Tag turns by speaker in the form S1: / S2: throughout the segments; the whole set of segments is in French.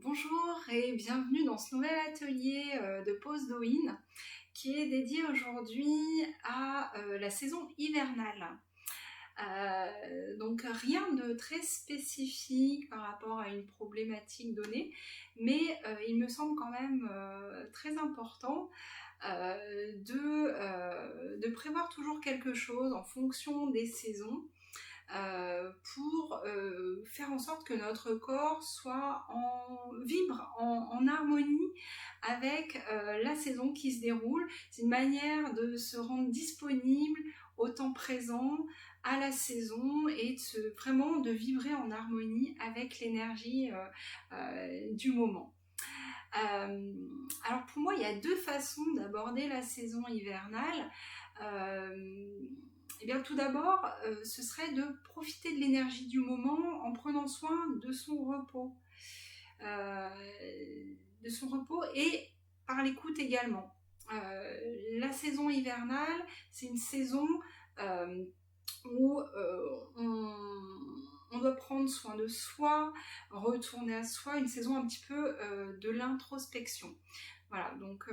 S1: Bonjour et bienvenue dans ce nouvel atelier de pose d'Oin qui est dédié aujourd'hui à la saison hivernale. Donc rien de très spécifique par rapport à une problématique donnée, mais il me semble quand même très important de prévoir toujours quelque chose en fonction des saisons pour faire en sorte que notre corps vibre en harmonie avec la saison qui se déroule. C'est une manière de se rendre disponible au temps présent, à la saison et vraiment de vibrer en harmonie avec l'énergie du moment. Alors pour moi, il y a deux façons d'aborder la saison hivernale. Eh bien, tout d'abord, ce serait de profiter de l'énergie du moment en prenant soin de son repos. Euh, et par l'écoute également. La saison hivernale, c'est une saison euh, où on doit prendre soin de soi, retourner à soi, une saison un petit peu de l'introspection. Voilà, donc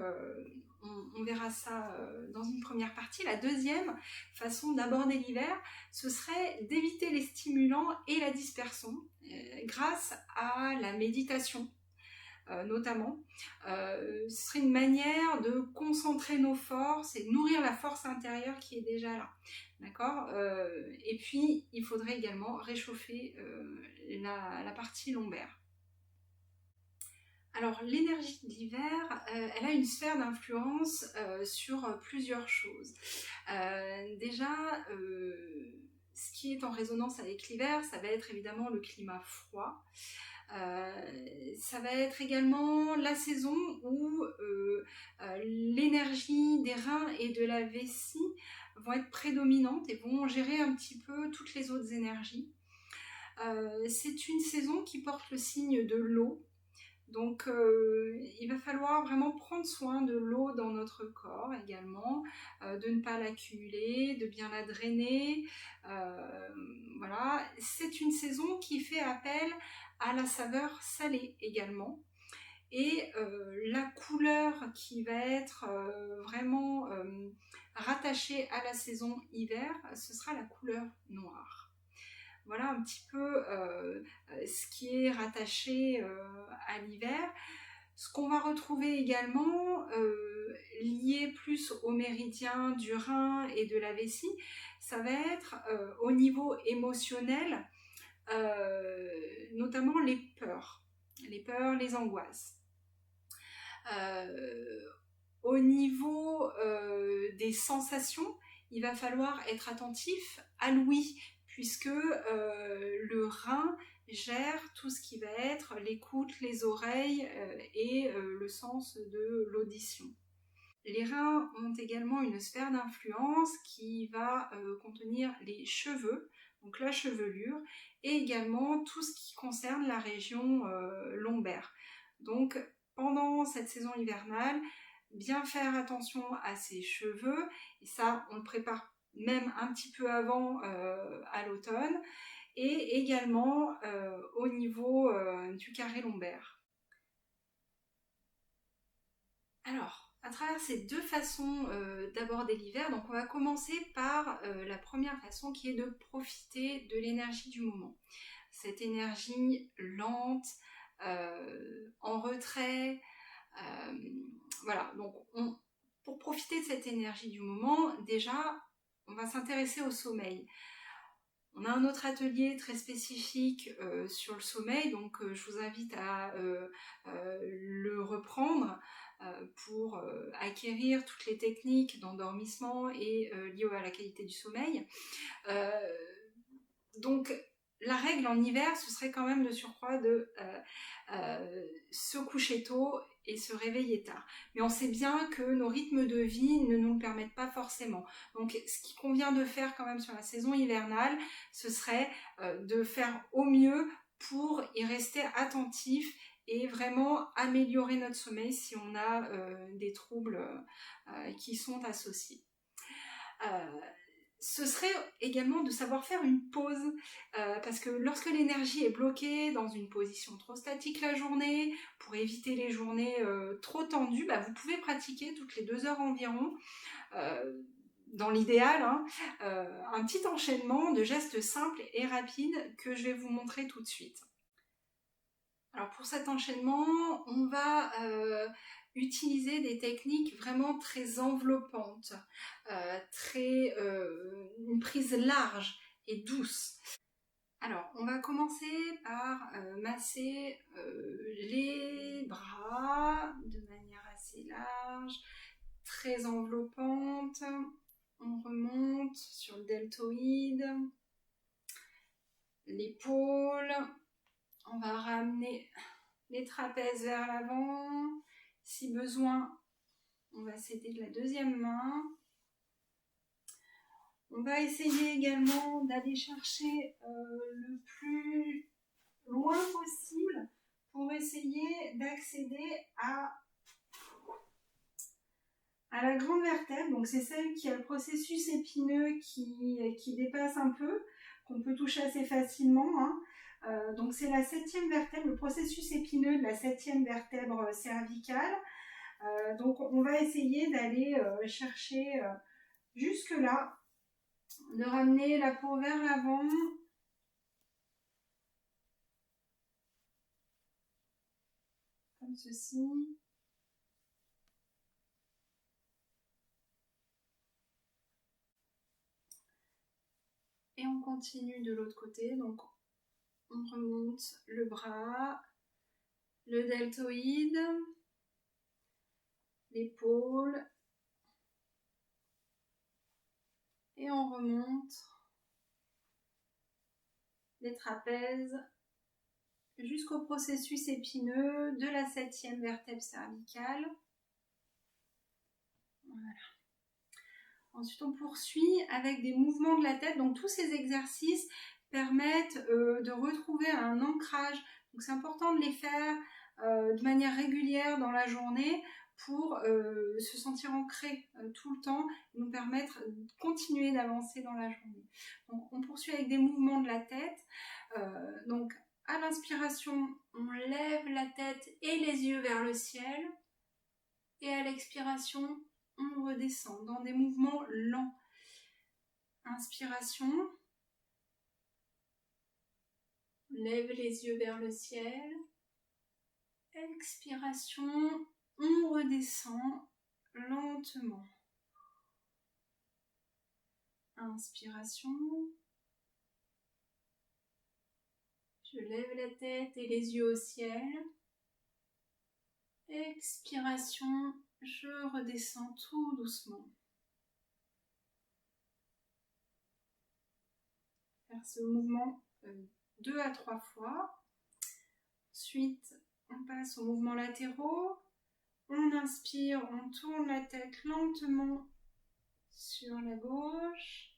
S1: on verra ça dans une première partie. La deuxième façon d'aborder l'hiver, ce serait d'éviter les stimulants et la dispersion grâce à la méditation. Notamment, ce serait une manière de concentrer nos forces et de nourrir la force intérieure qui est déjà là. D'accord. Et puis, il faudrait également réchauffer la partie lombaire. Alors, l'énergie de l'hiver, elle a une sphère d'influence sur plusieurs choses. Déjà, ce qui est en résonance avec l'hiver, ça va être évidemment le climat froid. Ça va être également la saison où l'énergie des reins et de la vessie vont être prédominantes et vont gérer un petit peu toutes les autres énergies. C'est une saison qui porte le signe de l'eau. Donc il va falloir vraiment prendre soin de l'eau dans notre corps également, de ne pas l'accumuler, de bien la drainer. Voilà, c'est une saison qui fait appel à la saveur salée également. Et la couleur qui va être vraiment rattachée à la saison hiver, ce sera la couleur noire. Voilà un petit peu ce qui est rattaché à l'hiver. Ce qu'on va retrouver également lié plus au méridien du rein et de la vessie, ça va être au niveau émotionnel, notamment les peurs, les angoisses. Au niveau des sensations, il va falloir être attentif à l'ouïe, puisque le rein gère tout ce qui va être l'écoute, les oreilles et le sens de l'audition. Les reins ont également une sphère d'influence qui va contenir les cheveux, donc la chevelure, et également tout ce qui concerne la région lombaire. Donc pendant cette saison hivernale, bien faire attention à ses cheveux, et ça on le prépare même un petit peu avant à l'automne, et également au niveau du carré lombaire. Alors, à travers ces deux façons d'aborder l'hiver, donc on va commencer par la première façon qui est de profiter de l'énergie du moment. Cette énergie lente, en retrait, voilà, donc pour profiter de cette énergie du moment, déjà, on va s'intéresser au sommeil. On a un autre atelier très spécifique sur le sommeil, donc je vous invite à le reprendre pour acquérir toutes les techniques d'endormissement et liées à la qualité du sommeil. Donc la règle en hiver, ce serait quand même de surcroît de se coucher tôt et se réveiller tard. Mais on sait bien que nos rythmes de vie ne nous le permettent pas forcément. Donc ce qu'il convient de faire quand même sur la saison hivernale, ce serait de faire au mieux pour y rester attentif et vraiment améliorer notre sommeil si on a des troubles qui sont associés. ce serait également de savoir faire une pause, parce que lorsque l'énergie est bloquée dans une position trop statique la journée, pour éviter les journées trop tendues, vous pouvez pratiquer toutes les 2 heures environ, dans l'idéal, hein, un petit enchaînement de gestes simples et rapides que je vais vous montrer tout de suite. Alors pour cet enchaînement, on va utiliser des techniques vraiment très enveloppantes, une prise large et douce. Alors, on va commencer par masser les bras de manière assez large, très enveloppante. On remonte sur le deltoïde, l'épaule. On va ramener les trapèzes vers l'avant. Si besoin, on va s'aider de la deuxième main. On va essayer également d'aller chercher le plus loin possible pour essayer d'accéder à la grande vertèbre. Donc c'est celle qui a le processus épineux qui dépasse un peu, qu'on peut toucher assez facilement, hein. Donc c'est la 7e vertèbre, le processus épineux de la 7e vertèbre cervicale. Donc on va essayer d'aller chercher jusque là, de ramener la peau vers l'avant, comme ceci. Et on continue de l'autre côté, donc on remonte le bras, le deltoïde, l'épaule, et on remonte les trapèzes jusqu'au processus épineux de la 7e vertèbre cervicale. Voilà. Ensuite, on poursuit avec des mouvements de la tête. Donc, tous ces exercices permettent de retrouver un ancrage. Donc, c'est important de les faire de manière régulière dans la journée pour se sentir ancré tout le temps et nous permettre de continuer d'avancer dans la journée. Donc, on poursuit avec des mouvements de la tête. Donc, à l'inspiration, on lève la tête et les yeux vers le ciel. Et à l'expiration, on redescend dans des mouvements lents. Inspiration. Lève les yeux vers le ciel. Expiration, on redescend lentement. Inspiration. Je lève la tête et les yeux au ciel. Expiration, je redescends tout doucement. Faire ce mouvement 2 à 3 fois. Ensuite, on passe aux mouvements latéraux. On inspire, on tourne la tête lentement sur la gauche.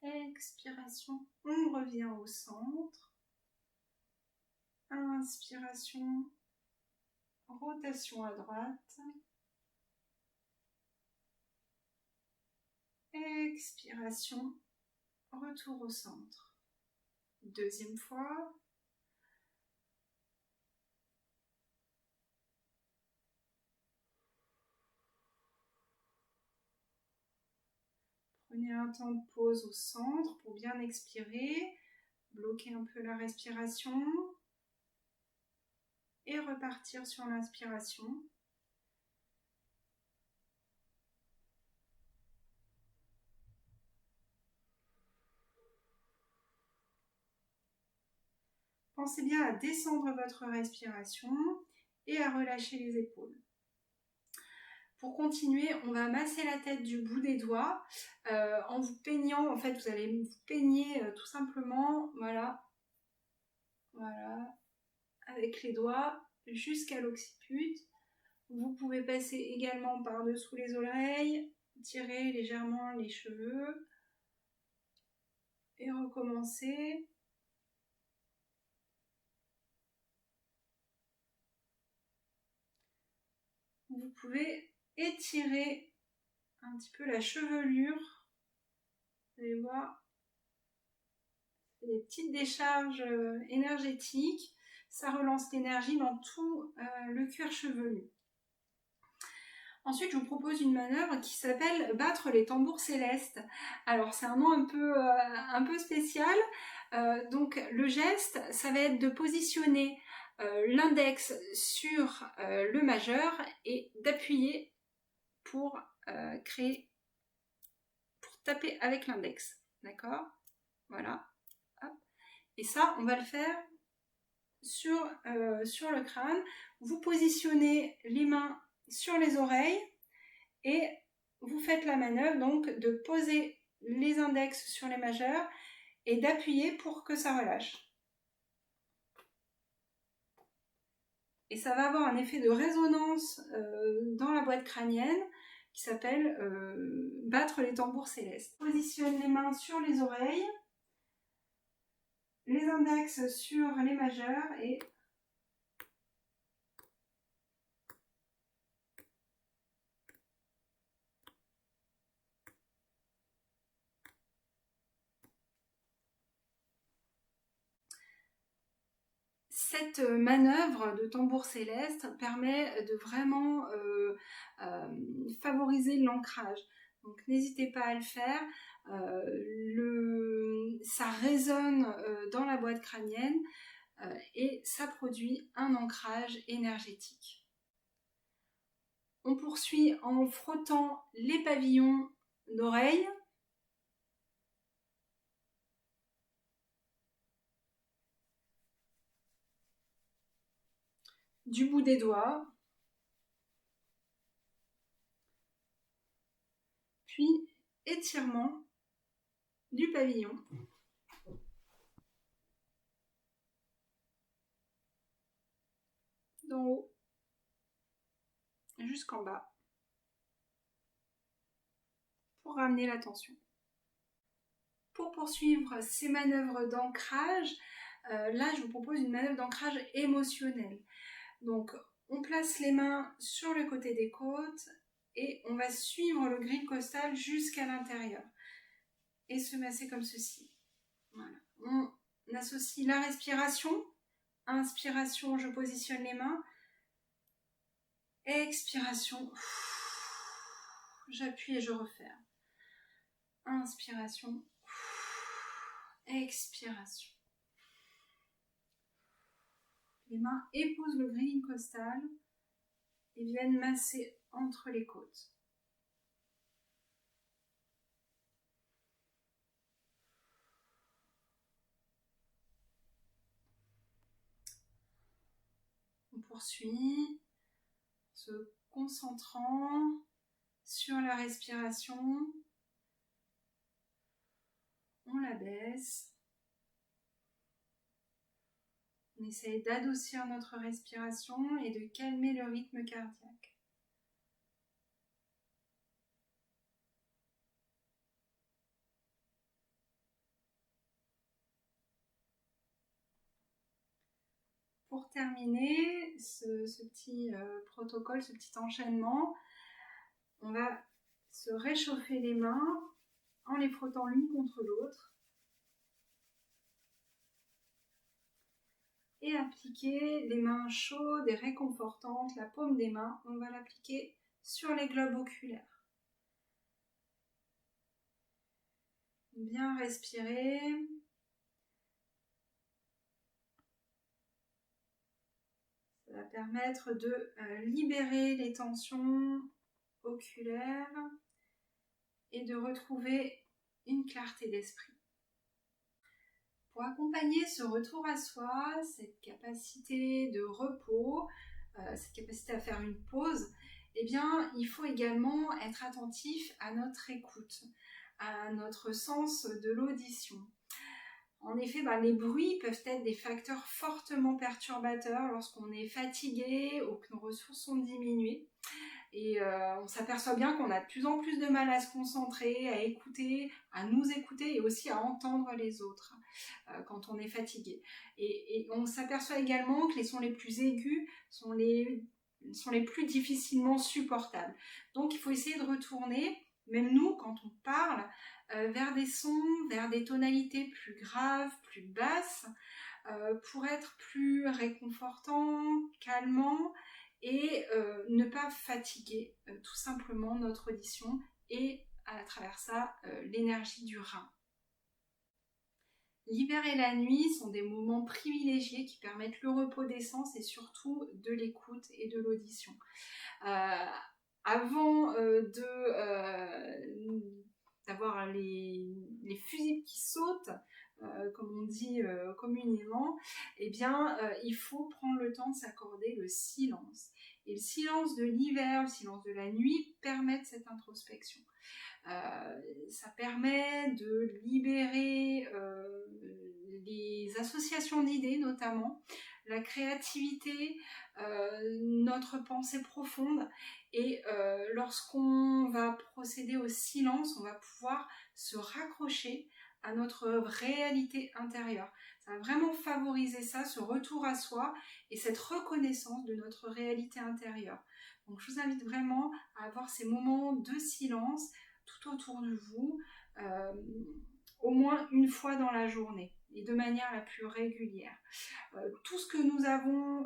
S1: Expiration, on revient au centre. Inspiration, rotation à droite. Expiration, retour au centre. Deuxième fois. Prenez un temps de pause au centre pour bien expirer. Bloquer un peu la respiration. Et repartir sur l'inspiration. Pensez bien à descendre votre respiration et à relâcher les épaules. Pour continuer, on va masser la tête du bout des doigts en vous peignant. En fait, vous allez vous peigner tout simplement, voilà, avec les doigts jusqu'à l'occiput. Vous pouvez passer également par-dessous les oreilles, tirer légèrement les cheveux et recommencer. Vous pouvez étirer un petit peu la chevelure Vous allez voir, des petites décharges énergétiques. Ça relance l'énergie dans tout le cuir chevelu. Ensuite, je vous propose une manœuvre qui s'appelle battre les tambours célestes. Alors, c'est un nom un peu spécial. Donc, le geste, ça va être de positionner l'index sur le majeur et d'appuyer pour taper avec l'index. D'accord? Voilà. Hop. Et ça, on va le faire sur le crâne. Vous positionnez les mains sur les oreilles et vous faites la manœuvre donc de poser les index sur les majeurs et d'appuyer pour que ça relâche. Et ça va avoir un effet de résonance dans la boîte crânienne qui s'appelle battre les tambours célestes. Positionne les mains sur les oreilles, les index sur les majeurs et cette manœuvre de tambour céleste permet de vraiment favoriser l'ancrage. Donc n'hésitez pas à le faire. Ça résonne dans la boîte crânienne et ça produit un ancrage énergétique. On poursuit en frottant les pavillons d'oreilles. Du bout des doigts. Puis étirement du pavillon. D'en haut jusqu'en bas pour ramener la tension. Pour poursuivre ces manœuvres d'ancrage, là je vous propose une manœuvre d'ancrage émotionnel. Donc on place les mains sur le côté des côtes et on va suivre le grille costal jusqu'à l'intérieur et se masser comme ceci. Voilà. On associe la respiration. Inspiration, je positionne les mains. Expiration, j'appuie et je referme. Inspiration, expiration. Les mains épousent le grille costal et viennent masser entre les côtes. On poursuit, se concentrant sur la respiration. On la baisse. On essaye d'adoucir notre respiration et de calmer le rythme cardiaque. Pour terminer ce petit protocole, ce petit enchaînement, on va se réchauffer les mains en les frottant l'une contre l'autre et appliquer les mains chaudes et réconfortantes, la paume des mains, on va l'appliquer sur les globes oculaires. Bien respirer. Ça va permettre de libérer les tensions oculaires et de retrouver une clarté d'esprit. Pour accompagner ce retour à soi, cette capacité de repos, cette capacité à faire une pause, eh bien, il faut également être attentif à notre écoute, à notre sens de l'audition. En effet, les bruits peuvent être des facteurs fortement perturbateurs lorsqu'on est fatigué ou que nos ressources sont diminuées. Et on s'aperçoit bien qu'on a de plus en plus de mal à se concentrer, à écouter, à nous écouter et aussi à entendre les autres quand on est fatigué. Et on s'aperçoit également que les sons les plus aigus sont les plus difficilement supportables. Donc il faut essayer de retourner même nous, quand on parle, vers des sons, vers des tonalités plus graves, plus basses, pour être plus réconfortant, calmant et ne pas fatiguer tout simplement notre audition et à travers ça l'énergie du rein. L'hiver et la nuit sont des moments privilégiés qui permettent le repos des sens et surtout de l'écoute et de l'audition. Avant d'avoir les fusils qui sautent, comme on dit communément, eh bien, il faut prendre le temps de s'accorder le silence. Et le silence de l'hiver, le silence de la nuit permettent cette introspection. Ça permet de libérer les associations d'idées notamment, la créativité, notre pensée profonde et lorsqu'on va procéder au silence, on va pouvoir se raccrocher à notre réalité intérieure. Ça va vraiment favoriser ça, ce retour à soi et cette reconnaissance de notre réalité intérieure. Donc je vous invite vraiment à avoir ces moments de silence tout autour de vous, au moins une fois dans la journée et de manière la plus régulière. Tout ce que nous avons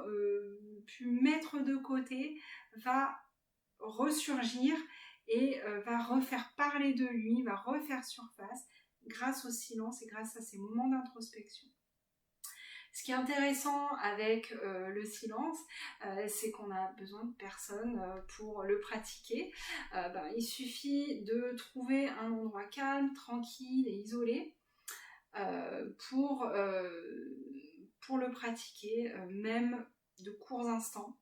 S1: pu mettre de côté va ressurgir et va refaire parler de lui, va refaire surface grâce au silence et grâce à ces moments d'introspection. Ce qui est intéressant avec le silence, c'est qu'on a besoin de personne pour le pratiquer. Il suffit de trouver un endroit calme, tranquille et isolé pour le pratiquer, même de courts instants.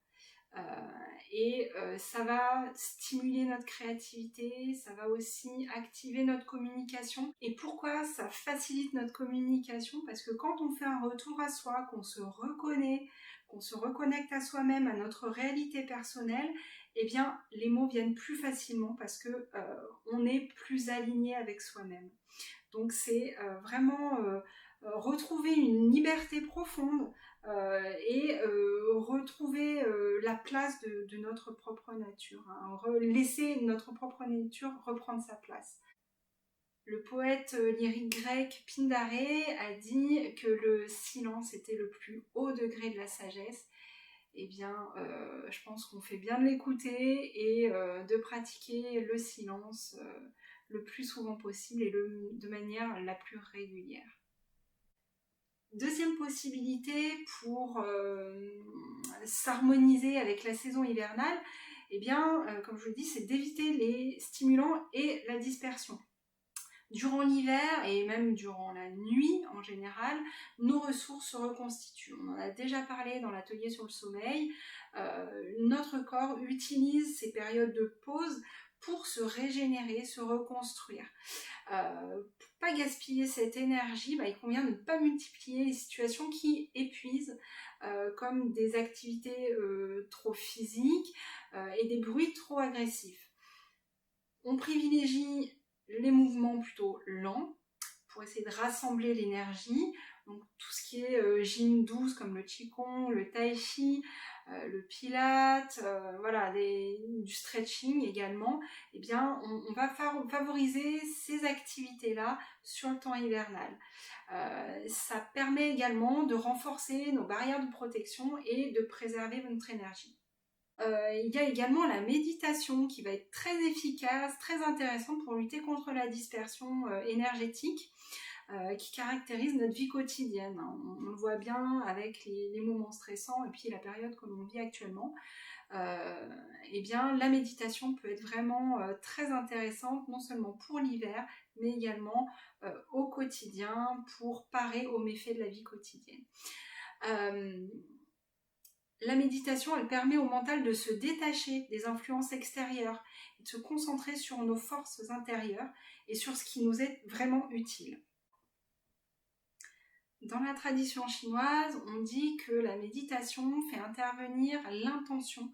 S1: Ça va stimuler notre créativité, ça va aussi activer notre communication. Et pourquoi ça facilite notre communication? Parce que quand on fait un retour à soi, qu'on se reconnaît, qu'on se reconnecte à soi-même, à notre réalité personnelle, eh bien les mots viennent plus facilement parce que on est plus aligné avec soi-même. Donc c'est vraiment retrouver une liberté profonde et retrouver la place de notre propre nature, hein, laisser notre propre nature reprendre sa place. Le poète lyrique grec Pindaré a dit que le silence était le plus haut degré de la sagesse. Eh bien, je pense qu'on fait bien de l'écouter et de pratiquer le silence le plus souvent possible et de manière la plus régulière. Deuxième possibilité pour s'harmoniser avec la saison hivernale, eh bien, comme je vous le dis, c'est d'éviter les stimulants et la dispersion. Durant l'hiver et même durant la nuit en général, nos ressources se reconstituent. On en a déjà parlé dans l'atelier sur le sommeil. Notre corps utilise ces périodes de pause pour se régénérer, se reconstruire. Pour pas gaspiller cette énergie, il convient de ne pas multiplier les situations qui épuisent, comme des activités trop physiques et des bruits trop agressifs. On privilégie les mouvements plutôt lents pour essayer de rassembler l'énergie. Donc tout ce qui est gym douce comme le qigong, le tai chi, le pilate, du stretching également, eh bien on va favoriser ces activités-là sur le temps hivernal. Ça permet également de renforcer nos barrières de protection et de préserver notre énergie. Il y a également la méditation qui va être très efficace, très intéressante pour lutter contre la dispersion énergétique qui caractérise notre vie quotidienne. On le voit bien avec les moments stressants et puis la période que l'on vit actuellement. Eh bien, la méditation peut être vraiment très intéressante, non seulement pour l'hiver, mais également au quotidien pour parer aux méfaits de la vie quotidienne. La méditation, elle permet au mental de se détacher des influences extérieures et de se concentrer sur nos forces intérieures et sur ce qui nous est vraiment utile. Dans la tradition chinoise, on dit que la méditation fait intervenir l'intention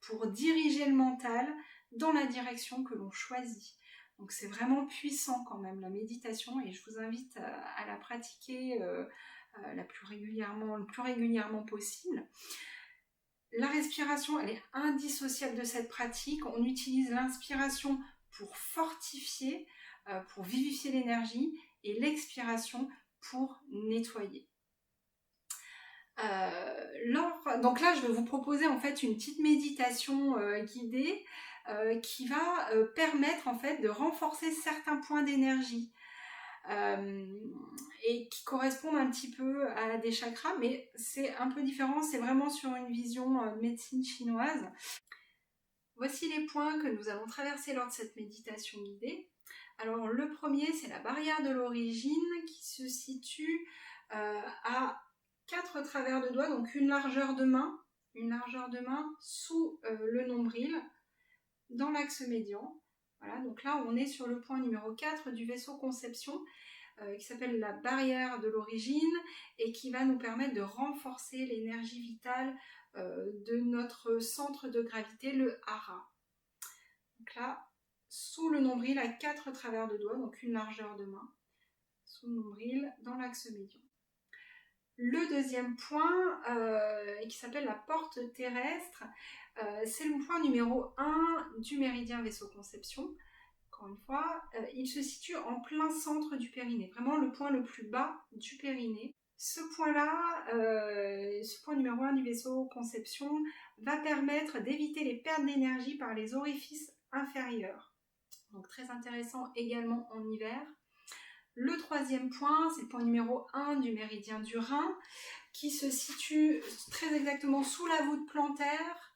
S1: pour diriger le mental dans la direction que l'on choisit. Donc c'est vraiment puissant quand même la méditation et je vous invite à la pratiquer le plus régulièrement possible. La respiration, elle est indissociable de cette pratique. On utilise l'inspiration pour fortifier, pour vivifier l'énergie, et l'expiration pour nettoyer. Donc là, je vais vous proposer en fait une petite méditation guidée qui va permettre en fait de renforcer certains points d'énergie et qui correspondent un petit peu à des chakras, mais c'est un peu différent, c'est vraiment sur une vision médecine chinoise. Voici les points que nous allons traverser lors de cette méditation guidée. Alors le premier, c'est la barrière de l'origine qui se situe à 4 travers de doigts, donc une largeur de main sous le nombril, dans l'axe médian. Voilà, donc là on est sur le point numéro 4 du vaisseau conception qui s'appelle la barrière de l'origine et qui va nous permettre de renforcer l'énergie vitale de notre centre de gravité, le hara. Donc là, sous le nombril à 4 travers de doigts, donc une largeur de main, sous le nombril dans l'axe médian. Le deuxième point, qui s'appelle la porte terrestre, c'est le point numéro 1 du méridien vaisseau-conception. Encore une fois, il se situe en plein centre du périnée, vraiment le point le plus bas du périnée. Ce point-là, ce point numéro 1 du vaisseau-conception, va permettre d'éviter les pertes d'énergie par les orifices inférieurs. Donc très intéressant également en hiver. Le troisième point, c'est le point numéro 1 du méridien du Rhin, qui se situe très exactement sous la voûte plantaire,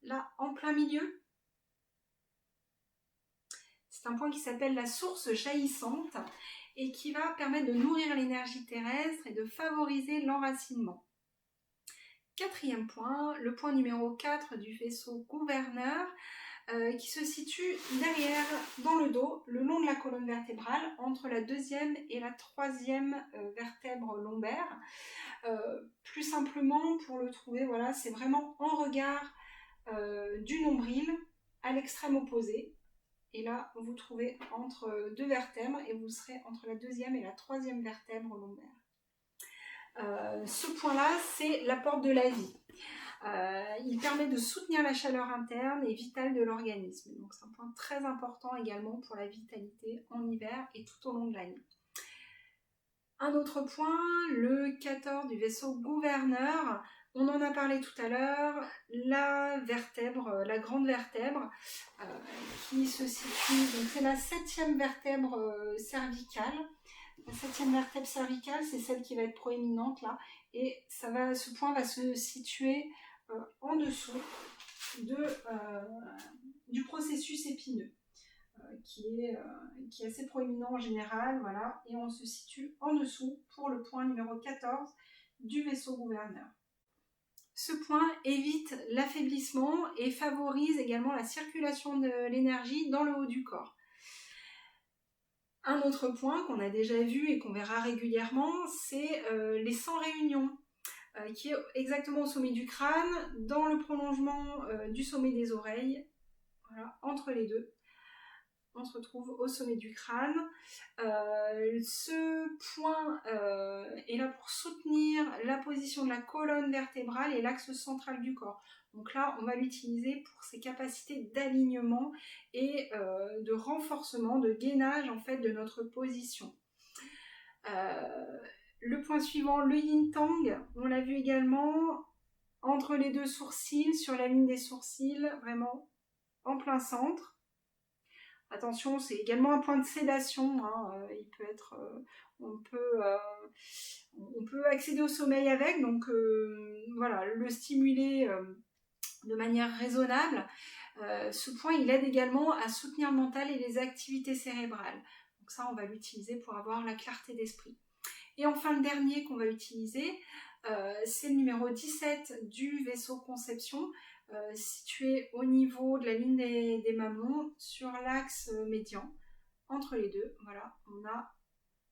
S1: là en plein milieu. C'est un point qui s'appelle la source jaillissante et qui va permettre de nourrir l'énergie terrestre et de favoriser l'enracinement. Quatrième point, le point numéro 4 du vaisseau gouverneur, qui se situe derrière, dans le dos, le long de la colonne vertébrale, entre la deuxième et la troisième vertèbre lombaire. Plus simplement, pour le trouver, voilà, c'est vraiment en regard du nombril, à l'extrême opposé. Et là, vous trouvez entre deux vertèbres et vous serez entre la deuxième et la troisième vertèbre lombaire. Ce point-là, c'est la porte de la vie. Il permet de soutenir la chaleur interne et vitale de l'organisme. Donc c'est un point très important également pour la vitalité en hiver et tout au long de l'année. Un autre point, le 14 du vaisseau gouverneur, on en a parlé tout à l'heure, la vertèbre, la grande vertèbre qui se situe, donc c'est la 7e vertèbre cervicale. La 7e vertèbre cervicale, c'est celle qui va être proéminente là, et ce point va se situer en dessous du processus épineux, qui est assez proéminent en général, voilà, et on se situe en dessous pour le point numéro 14 du vaisseau gouverneur. Ce point évite l'affaiblissement et favorise également la circulation de l'énergie dans le haut du corps. Un autre point qu'on a déjà vu et qu'on verra régulièrement, c'est les 100 réunions, qui est exactement au sommet du crâne, dans le prolongement du sommet des oreilles, voilà, entre les deux. On se retrouve au sommet du crâne. Ce point est là pour soutenir la position de la colonne vertébrale et l'axe central du corps. Donc là, on va l'utiliser pour ses capacités d'alignement et de renforcement, de gainage en fait de notre position. Le point suivant, le yin-tang, on l'a vu également entre les deux sourcils, sur la ligne des sourcils, vraiment en plein centre. Attention, c'est également un point de sédation, hein. Il peut être, on peut accéder au sommeil avec, donc voilà, le stimuler de manière raisonnable. Ce point, il aide également à soutenir le mental et les activités cérébrales. Donc ça, on va l'utiliser pour avoir la clarté d'esprit. Et enfin, le dernier qu'on va utiliser, c'est le numéro 17 du vaisseau conception, situé au niveau de la ligne des mamelons, sur l'axe médian, entre les deux. Voilà, on a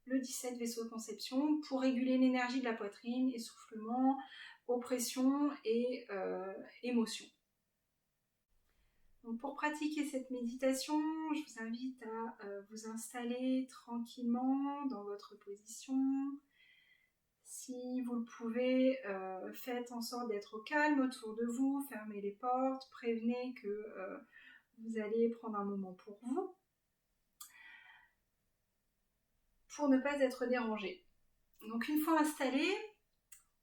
S1: le 17 vaisseau conception pour réguler l'énergie de la poitrine, essoufflement, oppression et émotion. Donc pour pratiquer cette méditation, je vous invite à vous installer tranquillement dans votre position. Si vous le pouvez, faites en sorte d'être au calme autour de vous, fermez les portes, prévenez que Vous allez prendre un moment pour vous, pour ne pas être dérangé. Donc une fois installé,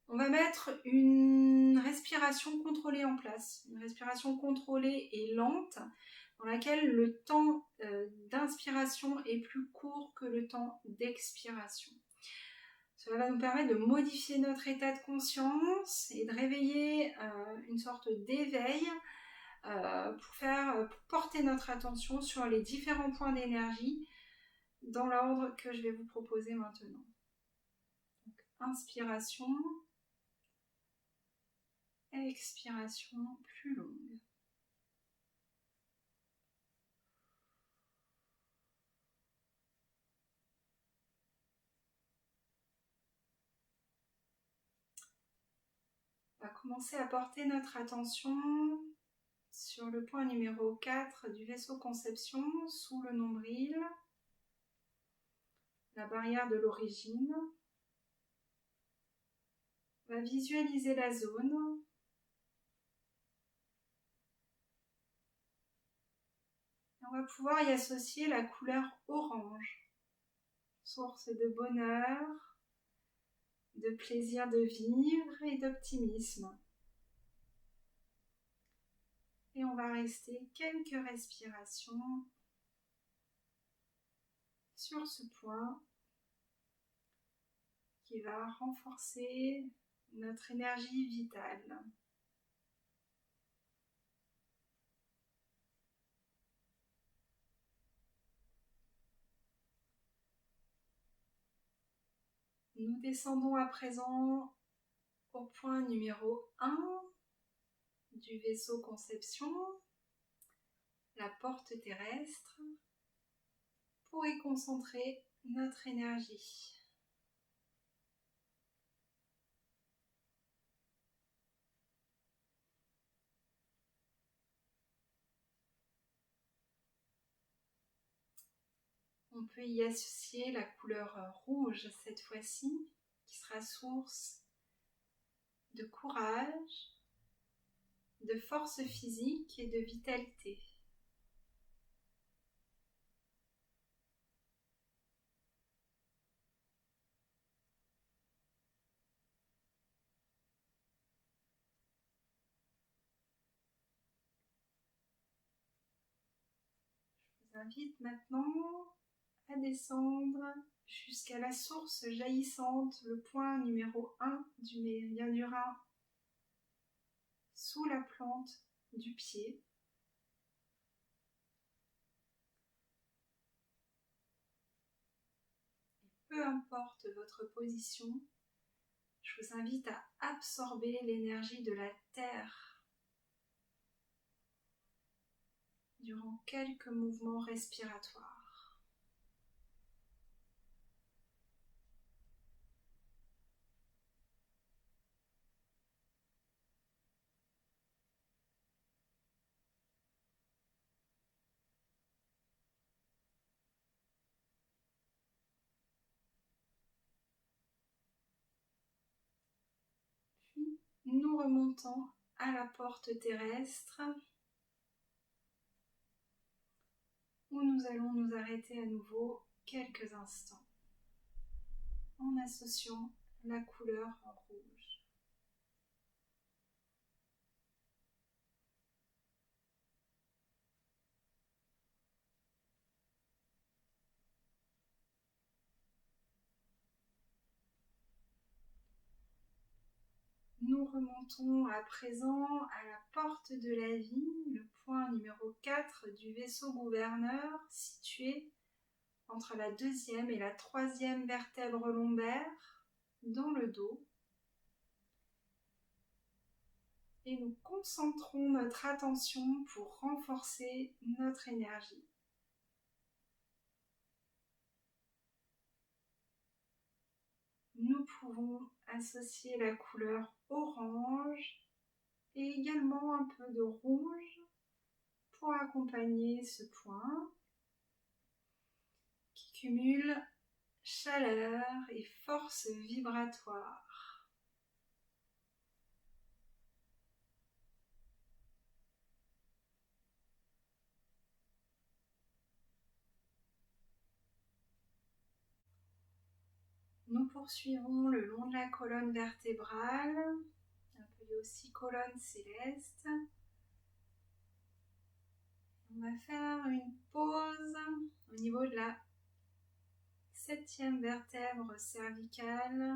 S1: on va mettre une respiration contrôlée en place. Une respiration contrôlée et lente, dans laquelle le temps d'inspiration est plus court que le temps d'expiration. Cela va nous permettre de modifier notre état de conscience et de réveiller une sorte d'éveil pour porter notre attention sur les différents points d'énergie dans l'ordre que je vais vous proposer maintenant. Donc, inspiration, expiration plus longue. On va commencer à porter notre attention sur le point numéro 4 du vaisseau conception, sous le nombril, la barrière de l'origine. On va visualiser la zone. On va pouvoir y associer la couleur orange, source de bonheur, de plaisir de vivre et d'optimisme. Et on va rester quelques respirations sur ce point qui va renforcer notre énergie vitale. Nous descendons à présent au point numéro 1 du vaisseau conception, la porte terrestre, pour y concentrer notre énergie. On peut y associer la couleur rouge cette fois-ci, qui sera source de courage, de force physique et de vitalité. Je vous invite maintenant à descendre jusqu'à la source jaillissante, le point numéro 1 du méridien du rein, sous la plante du pied. Peu importe votre position, je vous invite à absorber l'énergie de la terre durant quelques mouvements respiratoires. Puis nous remontons à la porte terrestre, où nous allons nous arrêter à nouveau quelques instants en associant la couleur en rouge. Nous remontons à présent à la porte de la vie, le point numéro 4 du vaisseau gouverneur, situé entre la deuxième et la troisième vertèbre lombaire, dans le dos. Et nous concentrons notre attention pour renforcer notre énergie. Nous pouvons associer la couleur orange et également un peu de rouge pour accompagner ce point qui cumule chaleur et force vibratoire. nous poursuivons le long de la colonne vertébrale, appelée aussi colonne céleste. On va faire une pause au niveau de la 7e vertèbre cervicale,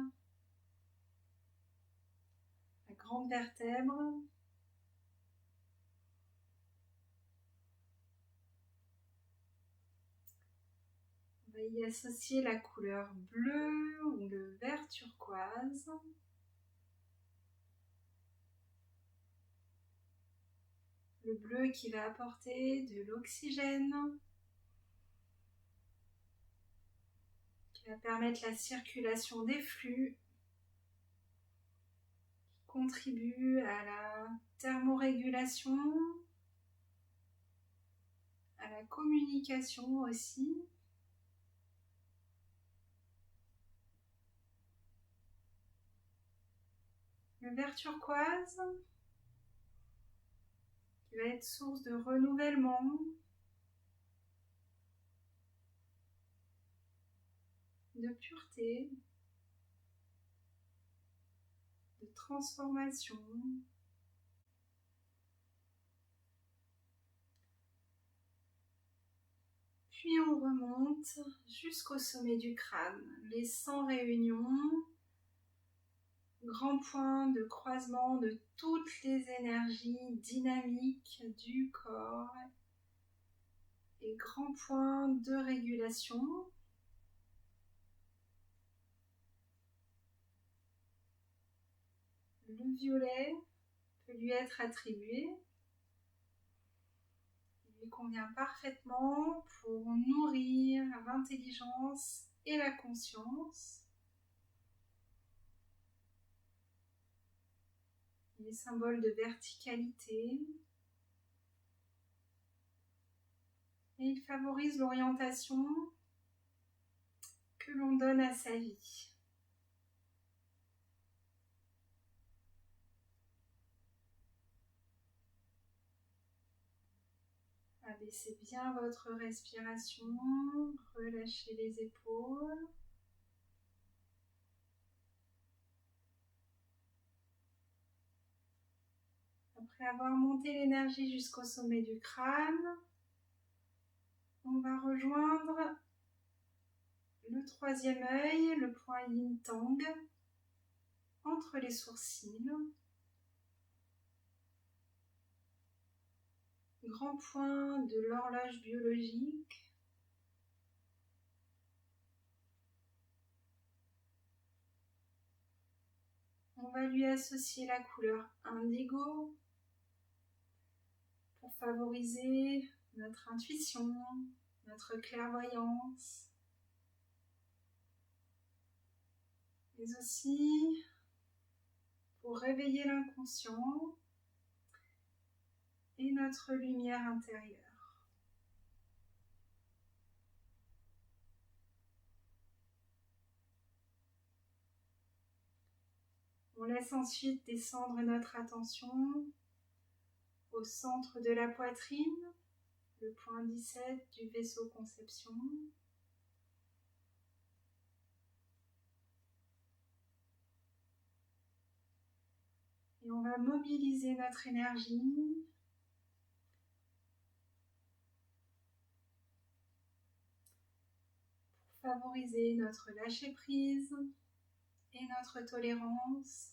S1: la grande vertèbre. On va y associer la couleur bleue ou le vert turquoise. Le bleu qui va apporter de l'oxygène, qui va permettre la circulation des flux, qui contribue à la thermorégulation, à la communication aussi. Le vert turquoise, qui va être source de renouvellement, de pureté, de transformation. Puis on remonte jusqu'au sommet du crâne, les 100 réunions, grand point de croisement de toutes les énergies dynamiques du corps et grand point de régulation. Le violet peut lui être attribué. Il lui convient parfaitement pour nourrir l'intelligence et la conscience. Il est symbole de verticalité. Et il favorise l'orientation que l'on donne à sa vie. Abaissez bien votre respiration, relâchez les épaules. Après avoir monté l'énergie jusqu'au sommet du crâne, on va rejoindre le 3e œil, le point Yin Tang, entre les sourcils. Grand point de l'horloge biologique. On va lui associer la couleur indigo pour favoriser notre intuition, notre clairvoyance, mais aussi pour réveiller l'inconscient et notre lumière intérieure. On laisse ensuite descendre notre attention au centre de la poitrine, le point 17 du vaisseau conception. Et on va mobiliser notre énergie pour favoriser notre lâcher-prise et notre tolérance.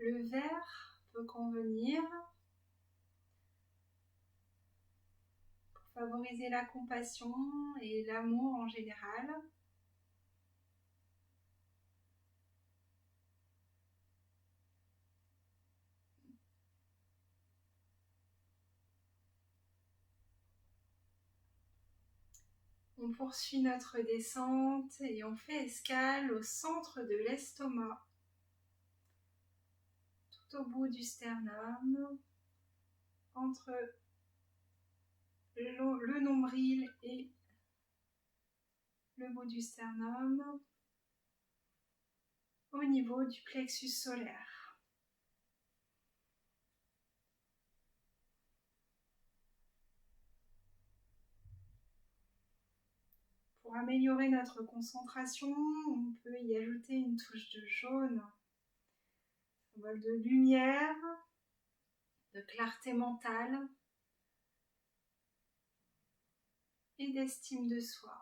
S1: Le vert peut convenir pour favoriser la compassion et l'amour en général. On poursuit notre descente et on fait escale au centre de l'estomac, tout au bout du sternum, entre le nombril et le bout du sternum, au niveau du plexus solaire. améliorer notre concentration, on peut y ajouter une touche de jaune, symbole de lumière, de clarté mentale et d'estime de soi.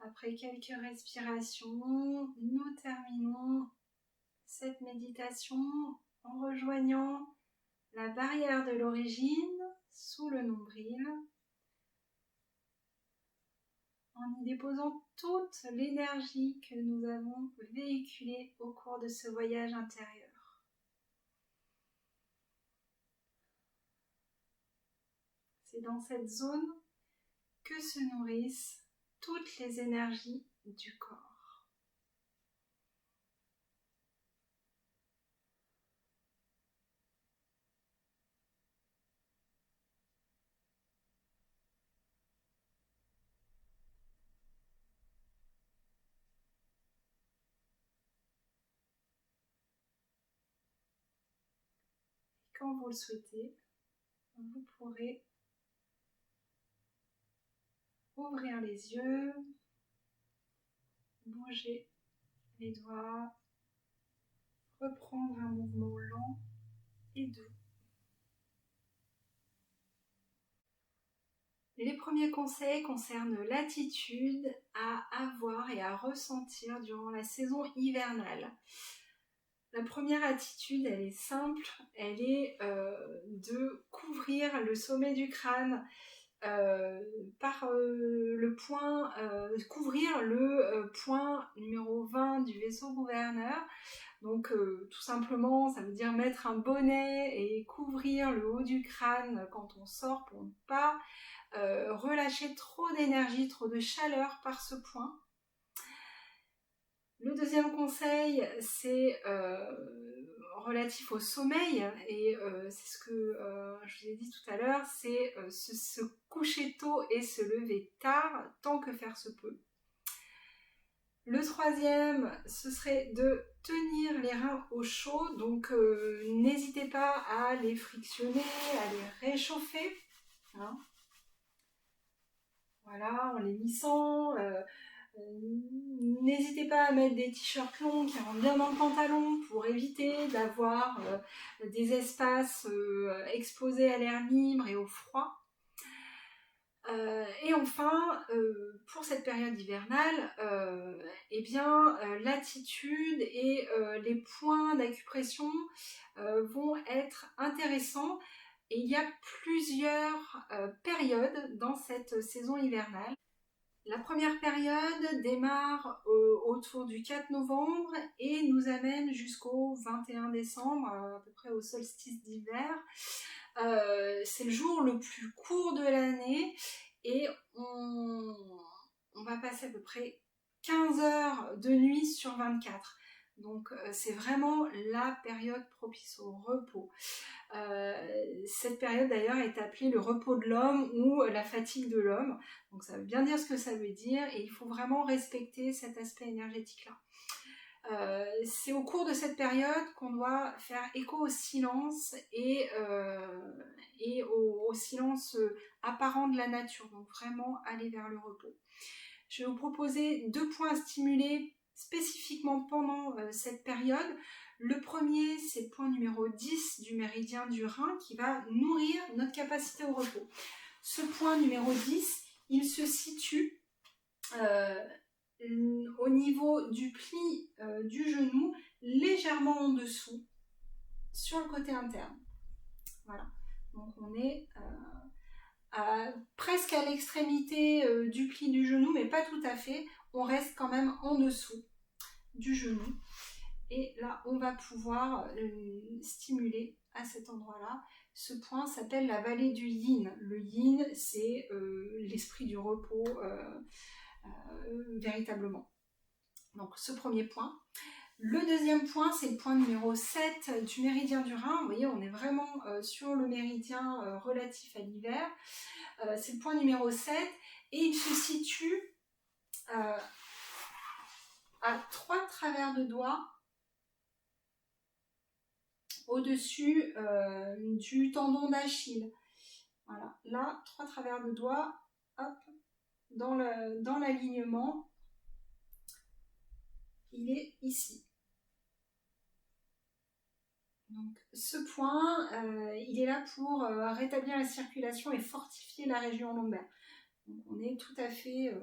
S1: Après quelques respirations, nous terminons cette méditation en rejoignant la barrière de l'origine sous le nombril, en y déposant toute l'énergie que nous avons véhiculée au cours de ce voyage intérieur. C'est dans cette zone que se nourrissent toutes les énergies du corps. Et quand vous le souhaitez, vous pourrez ouvrir les yeux, bouger les doigts, reprendre un mouvement lent et doux. Les premiers conseils concernent l'attitude à avoir et à ressentir durant la saison hivernale. La première attitude, elle est simple, elle est de couvrir le sommet du crâne par le point, couvrir le point numéro 20 du vaisseau gouverneur. Donc tout simplement, ça veut dire mettre un bonnet et couvrir le haut du crâne quand on sort pour ne pas relâcher trop d'énergie, trop de chaleur par ce point. Le deuxième conseil, c'est relatif au sommeil, et c'est ce que je vous ai dit tout à l'heure, c'est se coucher tôt et se lever tard, tant que faire se peut. Le troisième, ce serait de tenir les reins au chaud, donc n'hésitez pas à les frictionner, à les réchauffer, hein. Voilà, en les lissant. N'hésitez pas à mettre des t-shirts longs qui rentrent bien dans le pantalon pour éviter d'avoir des espaces exposés à l'air libre et au froid. Et enfin, pour cette période hivernale, l'attitude et les points d'acupression vont être intéressants. Et il y a plusieurs périodes dans cette saison hivernale. La première période démarre autour du 4 novembre et nous amène jusqu'au 21 décembre, à peu près au solstice d'hiver. C'est le jour le plus court de l'année et on va passer à peu près 15 heures de nuit sur 24. Donc c'est vraiment la période propice au repos. Cette période d'ailleurs est appelée le repos de l'homme ou la fatigue de l'homme. Donc ça veut bien dire ce que ça veut dire et il faut vraiment respecter cet aspect énergétique-là. C'est au cours de cette période qu'on doit faire écho au silence et au silence apparent de la nature. Donc vraiment aller vers le repos. Je vais vous proposer 2 points à stimuler spécifiquement pendant cette période. Le premier, c'est le point numéro 10 du méridien du rein qui va nourrir notre capacité au repos. Ce point numéro 10, il se situe au niveau du pli du genou, légèrement en dessous, sur le côté interne. Voilà, donc on est presque à l'extrémité du pli du genou, mais pas tout à fait. On reste quand même en dessous du genou. Et là, on va pouvoir stimuler à cet endroit-là. Ce point s'appelle la vallée du yin. Le yin, c'est l'esprit du repos véritablement. Donc, ce premier point. Le deuxième point, c'est le point numéro 7 du méridien du rein. Vous voyez, on est vraiment sur le méridien relatif à l'hiver. C'est le point numéro 7 et il se situe à 3 travers de doigts au-dessus du tendon d'Achille. Voilà, là, 3 travers de doigts, hop, dans l'alignement, il est ici. Donc, ce point, il est là pour rétablir la circulation et fortifier la région lombaire. Donc, on est tout à fait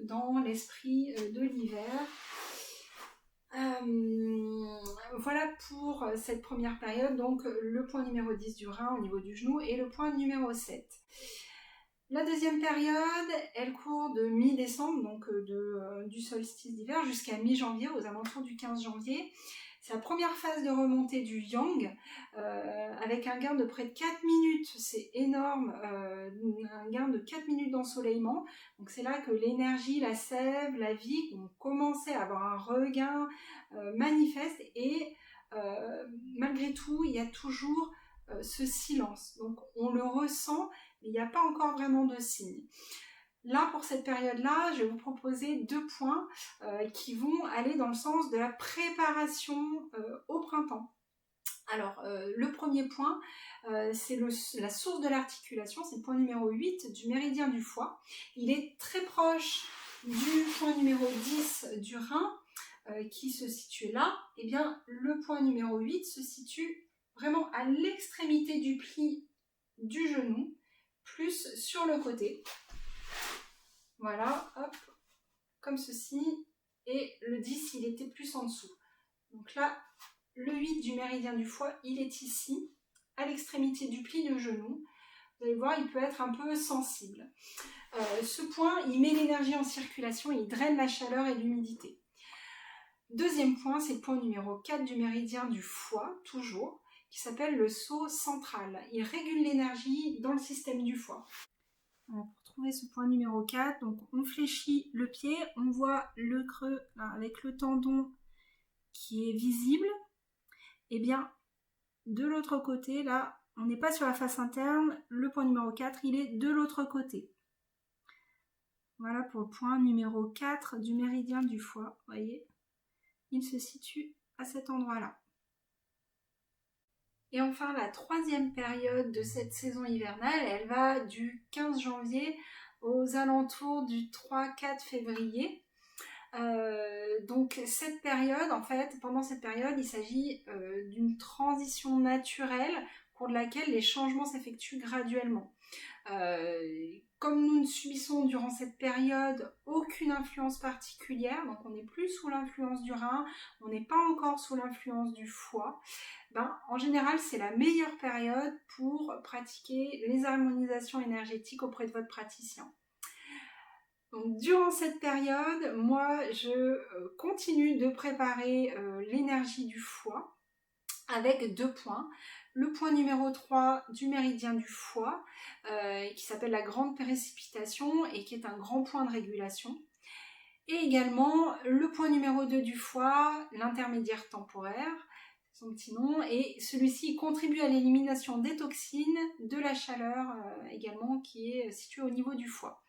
S1: dans l'esprit de l'hiver. Voilà pour cette première période, donc le point numéro 10 du rein au niveau du genou et le point numéro 7. La deuxième période, elle court de mi-décembre, donc du solstice d'hiver, jusqu'à mi-janvier, aux alentours du 15 janvier. C'est la première phase de remontée du yang, avec un gain de près de 4 minutes, c'est énorme, un gain de 4 minutes d'ensoleillement. Donc c'est là que l'énergie, la sève, la vie ont commencé à avoir un regain manifeste et malgré tout, il y a toujours ce silence. Donc on le ressent, mais il n'y a pas encore vraiment de signe. Là, pour cette période-là, je vais vous proposer 2 points qui vont aller dans le sens de la préparation au printemps. Alors, le premier point, c'est la source de l'articulation, c'est le point numéro 8 du méridien du foie. Il est très proche du point numéro 10 du rein, qui se situe là. Et bien, le point numéro 8 se situe vraiment à l'extrémité du pli du genou, plus sur le côté. Voilà, hop, comme ceci. Et le 10, il était plus en dessous. Donc là, le 8 du méridien du foie, il est ici, à l'extrémité du pli de genou. Vous allez voir, il peut être un peu sensible. Ce point, il met l'énergie en circulation, il draine la chaleur et l'humidité. Deuxième point, c'est le point numéro 4 du méridien du foie, toujours, qui s'appelle le saut central. Il régule l'énergie dans le système du foie. Alors, pour trouver ce point numéro 4, donc on fléchit le pied, on voit le creux là, avec le tendon qui est visible. Et bien, de l'autre côté, là, on n'est pas sur la face interne, le point numéro 4, il est de l'autre côté. Voilà pour le point numéro 4 du méridien du foie, vous voyez, il se situe à cet endroit-là. Et enfin, la troisième période de cette saison hivernale, elle va du 15 janvier aux alentours du 3-4 février. Donc cette période, en fait, pendant cette période, il s'agit d'une transition naturelle au cours de laquelle les changements s'effectuent graduellement. Comme nous ne subissons durant cette période aucune influence particulière, donc on n'est plus sous l'influence du rein, on n'est pas encore sous l'influence du foie, en général c'est la meilleure période pour pratiquer les harmonisations énergétiques auprès de votre praticien. Donc, durant cette période, moi je continue de préparer l'énergie du foie avec 2 points. Le point numéro 3 du méridien du foie, qui s'appelle la grande précipitation et qui est un grand point de régulation. Et également le point numéro 2 du foie, l'intermédiaire temporaire, c'est son petit nom, et celui-ci contribue à l'élimination des toxines, de la chaleur également, qui est située au niveau du foie.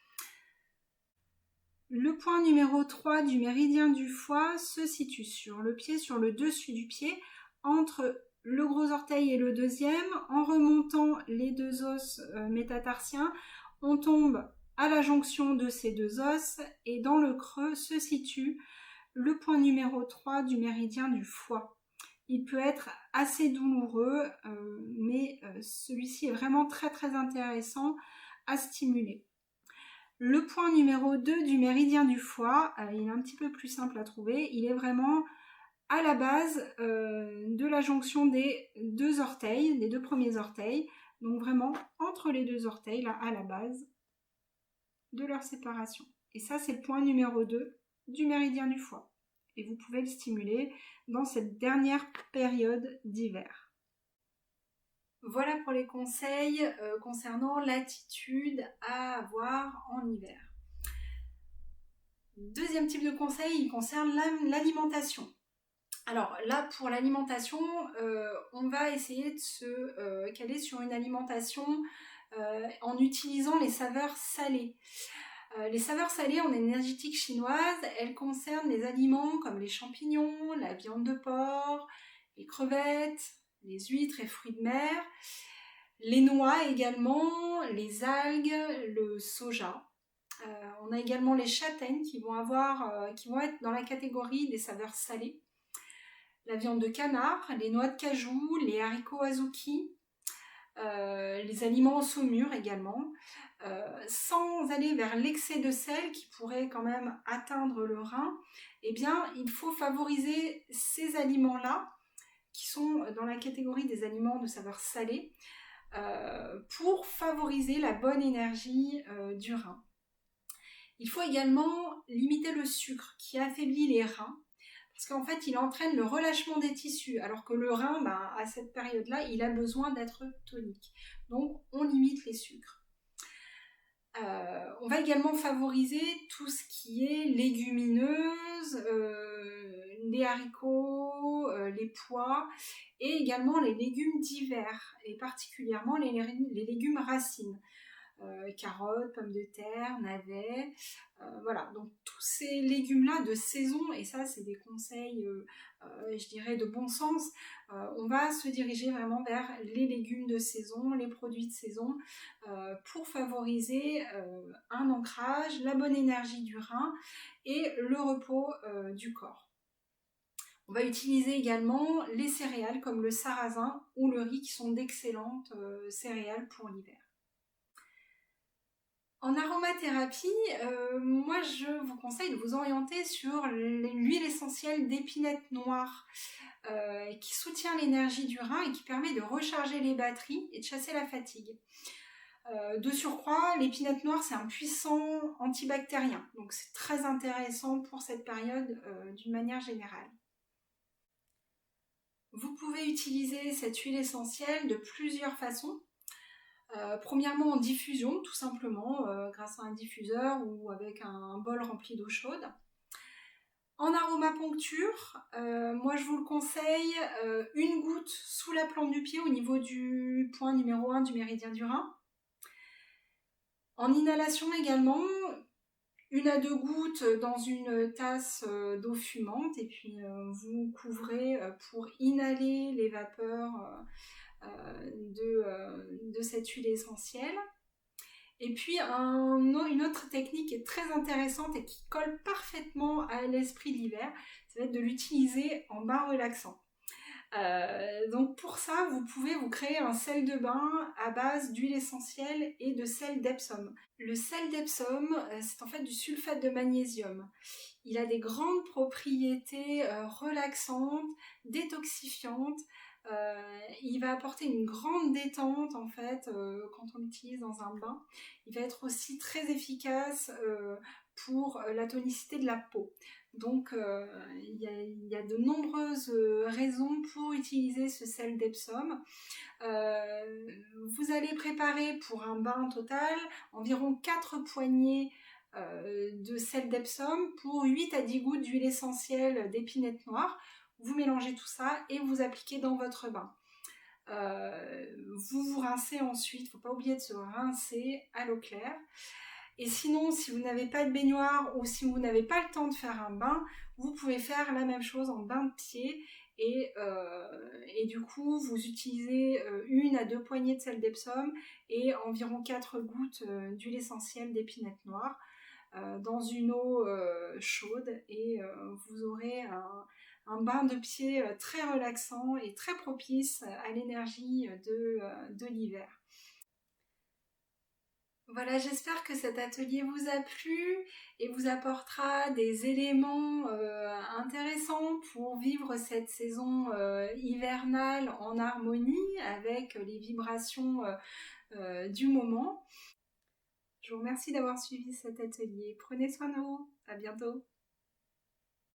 S1: Le point numéro 3 du méridien du foie se situe sur le pied, sur le dessus du pied, entre le gros orteil et le deuxième. En remontant les 2 os métatarsiens, on tombe à la jonction de ces 2 os et dans le creux se situe le point numéro 3 du méridien du foie. Il peut être assez douloureux, mais celui-ci est vraiment très très intéressant à stimuler. Le point numéro 2 du méridien du foie, il est un petit peu plus simple à trouver, il est vraiment à la base de la jonction des 2 orteils, des 2 premiers orteils, donc vraiment entre les 2 orteils, là à la base de leur séparation. Et ça c'est le point numéro 2 du méridien du foie. Et vous pouvez le stimuler dans cette dernière période d'hiver. Voilà pour les conseils concernant l'attitude à avoir en hiver. Deuxième type de conseil, il concerne l'alimentation. Alors là, pour l'alimentation, on va essayer de se caler sur une alimentation en utilisant les saveurs salées. Les saveurs salées en énergétique chinoise, elles concernent les aliments comme les champignons, la viande de porc, les crevettes, les huîtres et fruits de mer, les noix également, les algues, le soja. On a également les châtaignes qui vont être dans la catégorie des saveurs salées. La viande de canard, les noix de cajou, les haricots azuki, les aliments en saumure également, sans aller vers l'excès de sel qui pourrait quand même atteindre le rein. Eh bien, il faut favoriser ces aliments-là, qui sont dans la catégorie des aliments de saveur salée, pour favoriser la bonne énergie du rein. Il faut également limiter le sucre qui affaiblit les reins, parce qu'en fait, il entraîne le relâchement des tissus, alors que le rein, à cette période-là, il a besoin d'être tonique. Donc, on limite les sucres. On va également favoriser tout ce qui est légumineuse, les haricots, les pois, et également les légumes d'hiver, et particulièrement les légumes racines. Carottes, pommes de terre, navets, voilà, donc tous ces légumes-là de saison, et ça c'est des conseils, je dirais de bon sens, on va se diriger vraiment vers les légumes de saison, les produits de saison, pour favoriser un ancrage, la bonne énergie du rein et le repos du corps. On va utiliser également les céréales comme le sarrasin ou le riz qui sont d'excellentes céréales pour l'hiver. En aromathérapie, moi je vous conseille de vous orienter sur l'huile essentielle d'épinette noire qui soutient l'énergie du rein et qui permet de recharger les batteries et de chasser la fatigue. De surcroît, l'épinette noire c'est un puissant antibactérien, donc c'est très intéressant pour cette période d'une manière générale. Vous pouvez utiliser cette huile essentielle de plusieurs façons. Premièrement en diffusion, tout simplement, grâce à un diffuseur ou avec un bol rempli d'eau chaude. En aromaponcture, moi je vous le conseille, une goutte sous la plante du pied au niveau du point numéro 1 du méridien du rein. En inhalation également, 1 à 2 gouttes dans une tasse d'eau fumante et puis vous couvrez pour inhaler les vapeurs de cette huile essentielle. Et puis une autre technique qui est très intéressante et qui colle parfaitement à l'esprit de l'hiver, ça va être de l'utiliser en bain relaxant. Donc pour ça, vous pouvez vous créer un sel de bain à base d'huile essentielle et de sel d'Epsom. Le sel d'Epsom, c'est en fait du sulfate de magnésium. Il a des grandes propriétés relaxantes, détoxifiantes. Il va apporter une grande détente en fait quand on l'utilise dans un bain. Il va être aussi très efficace pour la tonicité de la peau. Donc il y a de nombreuses raisons pour utiliser ce sel d'Epsom. Vous allez préparer pour un bain total environ 4 poignées de sel d'Epsom pour 8 à 10 gouttes d'huile essentielle d'épinette noire. Vous mélangez tout ça et vous appliquez dans votre bain. Vous vous rincez ensuite, il ne faut pas oublier de se rincer à l'eau claire. Et sinon, si vous n'avez pas de baignoire ou si vous n'avez pas le temps de faire un bain, vous pouvez faire la même chose en bain de pied et du coup, vous utilisez 1 à 2 poignées de sel d'Epsom et environ 4 gouttes d'huile essentielle d'épinette noire dans une eau chaude et vous aurez un bain de pied très relaxant et très propice à l'énergie de l'hiver. Voilà, j'espère que cet atelier vous a plu et vous apportera des éléments intéressants pour vivre cette saison hivernale en harmonie avec les vibrations du moment. Je vous remercie d'avoir suivi cet atelier. Prenez soin de vous. À bientôt.